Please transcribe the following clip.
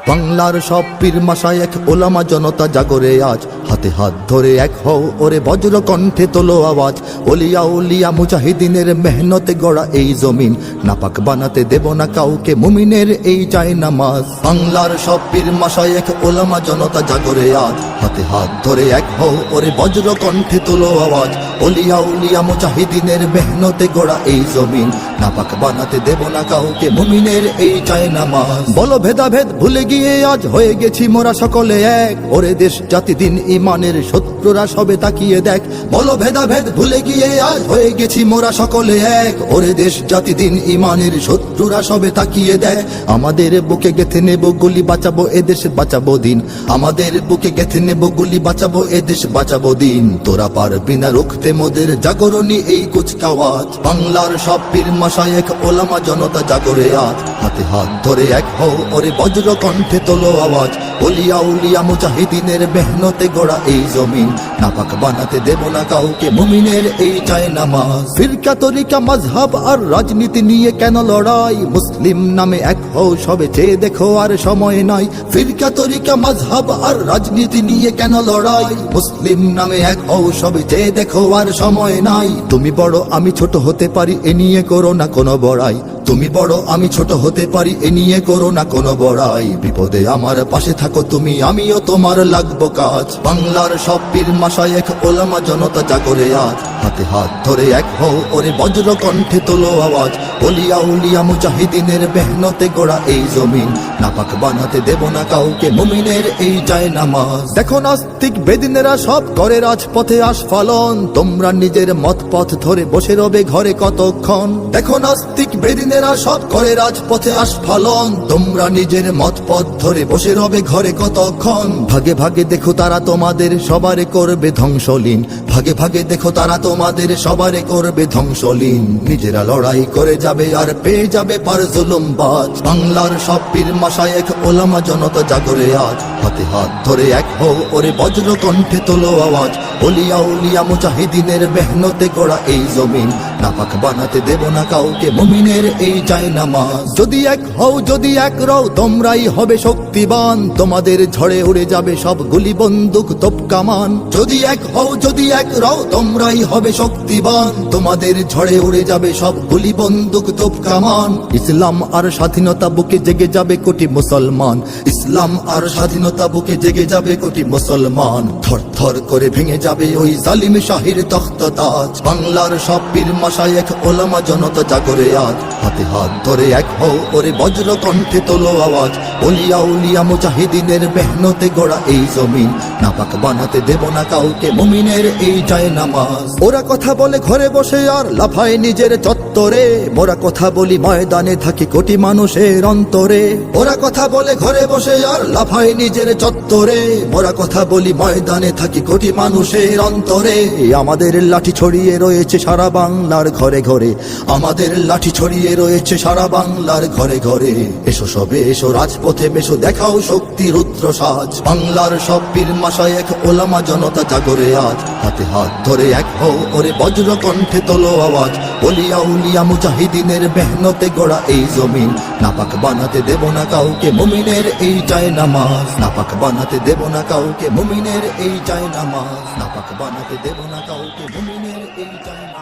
বাংলার সব পীর মাশায়েখ ওলামা জনতা জাগরে আজ, হাতে হাত ধরে এক হও ওরে বজ্র কণ্ঠে তোলো আওয়াজ। ওলিয়া উলিয়া মুজাহিদিনের মেহনতে গড়া এই জমিন, নাপাক বানাতে দেব না কাউকে মুমিনের এই চাই নামাজ। বাংলার সব পীর মাশায়েখ ওলামা জনতা জাগরে আজ, হাতে হাত ধরে এক হও ওরে বজ্র কণ্ঠে তোলো আওয়াজ। ওলিয়া উলিয়া মুজাহিদিনের মেহনতে গড়া এই জমিন, নাপাক বানাতে দেব না কাউকে মুমিনের এই চাই নামাজ। বলো ভেদাভেদ ভুলে গিয়ে আজ হয়ে গেছি মোরা সকলে এক, ওরে দেশ জাতি দিন ইমানের শত্রুরা সবে তাকিয়ে দেখ। বলো ভেদাভেদ ভুলে গিয়ে আজ হয়ে গেছি মোরা সকলে এক, ওরে দেশ জাতি দিন ইমানের শত্রুরা সবে তাকিয়ে দেখ। আমাদের বুকে গেথে নেব গুলি, বাঁচাবো এদেশ বাঁচাবো দিন। আমাদের বুকে গেথে নেব গুলি, বাঁচাবো এদেশ বাঁচাবো দিন। তোরা পারবি না রুখতে মোদের জাগরণী এই কুচকাওয়াজ। বাংলার সব পীর মাশায়েখ ওলামা জনতা জাগরে আজ, হাতে হাত ধরে এক হও ওরে বজ্র কণ্ঠে তোলো আওয়াজ। ওলিয়া উলিয়া মুজাহিদিনের মেহনতে গড়া এই জমিন, নাপাক বানাতে দেব না কাউকে মুমিনের এই চাই নামাজ। ফিরকা তরিকা মাযহাব আর রাজনীতি নিয়ে কেন লড়াই, মুসলিম নামে এক হও সবে চেয়ে দেখো আর সময় নাই। ফিরকা তরিকা মাযহাব আর রাজনীতি নিয়ে কেন লড়াই, মুসলিম নামে এক হও সবে চেয়ে দেখো আর সময় নাই। তুমি বড় আমি ছোট হতে পারি এ নিয়ে করো না কোনো বড়াই, তুমি বড় আমি ছোট হতে পারি এ নিয়ে করো না কোনো বড়াই। বিপদে আমার পাশে থাকো তুমি, আমিও তোমার লাগবো কাজ। বাংলার সব পীর মাশায়েখ ওলামা জনতা জাগরে আজ, হাতে হাত ধরে এক হও ওরে বজ্র কণ্ঠে তোলো আওয়াজ। ওলিয়া উলিয়া মুজাহিদিনের মেহনতে গড়া এই জমিন, নাপাক বানাতে দেব না কাউকে মুমিনের এই চাই নামাজ। দেখো নাস্তিক বেদিনেরা সব করে রাজপথে আস্ফালন, তোমরা নিজের মত পথ ধরে বসে রবে ঘরে কতক্ষণ। দেখো নাস্তিক বেদিনেরা সব করে রাজপথে আস্ফালন, তোমরা নিজের মত পথ ধরে বসে রবে ঘরে কতক্ষণ। ভাগে ভাগে দেখো তারা তোমাদের সবারে করবে ধ্বংসলীন, ভাগে ভাগে দেখো তারা তোমাদের সবারে করবে ধ্বংসলীন। নিজেরা লড়াই করে যাবে আর পেয়ে যাবে পার জুলুমবাজ। বাংলার সব পীর মাশায়েখ ওলামা জনতা জাগরে আজ, হাতে হাত ধরে এক হও ওরে বজ্র কণ্ঠে তোলো আওয়াজ। ওলিয়া উলিয়া মুজাহিদিনের মেহনতে গড়া এই জমিন, নাপাক বানাতে দেব না কাউকে মুমিনের এই চাই নামাজ। যদি এক হও যদি এক রও তোমরাই হবে শক্তিবান, তোমাদের ঝড়ে উড়ে যাবে সব গুলি বন্দুক তোপ কামান। যদি এক হও যদি এক রও তোমরাই হবে শক্তিবান, তোমাদের ঝড়ে উড়ে যাবে সব গুলি বন্দুক তোপ কামান। ইসলাম আর স্বাধীনতা বুকে জেগে যাবে কোটি মুসলমান, ইসলাম আর স্বাধীনতা বুকে জেগে যাবে কোটি মুসলমান। থর থর করে ভেঙে যাবে ওই জালিম শাহির তখ্ত তাজ। বাংলার সব পীর মাশায়েখ ওলামা জনতা জাগরে আজ, হাতে হাত ধরে এক হও ওরে বজ্র কণ্ঠে তোলো আওয়াজ। ওলিয়া উলিয়া মুজাহিদিনের মেহনতে গড়া এই জমিন, নাপাক বানাতে দেব না কাউকে মুমিনের এই চাই নামাজ। ওরা কথা বলে ঘরে বসে আর লাফায় নিজের চত্বরে, মোরা কথা বলি ময়দানে থাকি কোটি মানুষের অন্তরে। ওরা কথা বলে ঘরে বসে আর লাফায় নিজের চত্বরে, মোরা কথা বলি ময়দানে থাকি কোটি মানুষের অন্তরে। আমাদের লাঠি ছড়িয়ে রয়েছে সারা বাংলার ঘরে ঘরে, আমাদের লাঠি ছড়িয়ে রয়েছে সারা বাংলার ঘরে ঘরে। এসো সবে এসো রাজপথে বেশো দেখাও শক্তি রুদ্র সাজ। বাংলার সব পীর মাশায়েখ ওলামা জনতা জাগরে আজ, হাতে হাত ধরে এক হও ওরে বজ্র কণ্ঠে তোলো আওয়াজ। ওলিয়া উলিয়া মুজাহিদিনের মেহনতে গড়া এই জমিন, নাপাক বানাতে দেব না কাউকে মুমিনের এই চাই নামাজ। নাপাক বানাতে দেব না কাউকে মুমিনের এই চাই নামাজ, নাপাক বানাতে দেব না কাউকে মুমিনের এই চাই নামাজ।